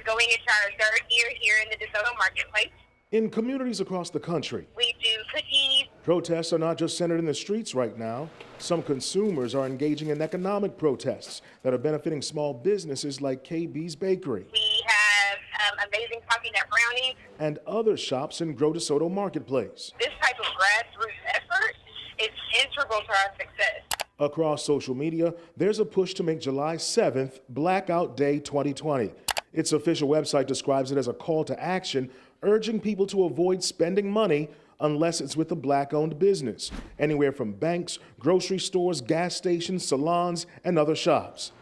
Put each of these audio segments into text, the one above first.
We're going into our third year here in the DeSoto marketplace. In communities across the country, We do cookies. protests are not just centered in the streets right now. Some consumers are engaging in economic protests that are benefiting small businesses like Kay Bee's Bakery We have amazing coffee nut brownies. and other shops in DeSoto Marketplace. This type of grassroots effort is integral to our success. Across social media, there's a push to make July 7th Blackout Day 2020. Its official website describes it as a call to action, urging people to avoid spending money unless it's with a black-owned business, anywhere from banks, grocery stores, gas stations, salons, and other shops.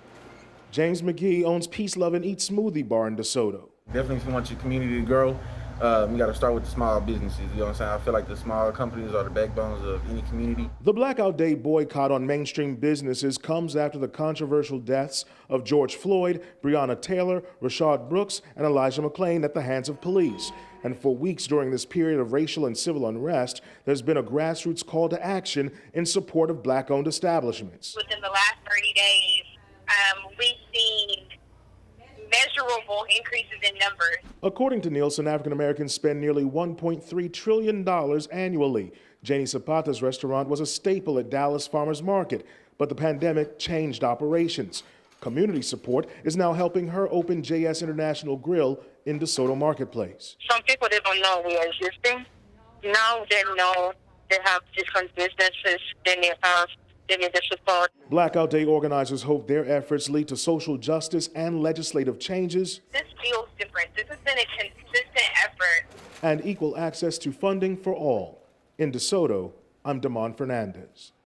James McGee owns Peace, Love, and Eat Smoothie Bar in DeSoto. Definitely, if you want your community to grow, you got to start with the small businesses. You know what I'm saying? I feel like the small companies are the backbones of any community. The Blackout Day boycott on mainstream businesses comes after the controversial deaths of George Floyd, Breonna Taylor, Rashad Brooks, and Elijah McClain at the hands of police. And for weeks during this period of racial and civil unrest, there's been a grassroots call to action in support of black-owned establishments. Within the last 30 days, we've seen measurable increases in numbers. According to Nielsen, African Americans spend nearly $1.3 trillion annually. Janie Zapata's restaurant was a staple at Dallas Farmers Market, but the pandemic changed operations. Community support is now helping her open JS International Grill in DeSoto Marketplace. Some people, they don't know we are existing. Now they know they have different businesses, they need the support. Blackout Day organizers hope their efforts lead to social justice and legislative changes This feels different. This has been a consistent effort. and equal access to funding for all. In DeSoto, I'm Damon Fernandez.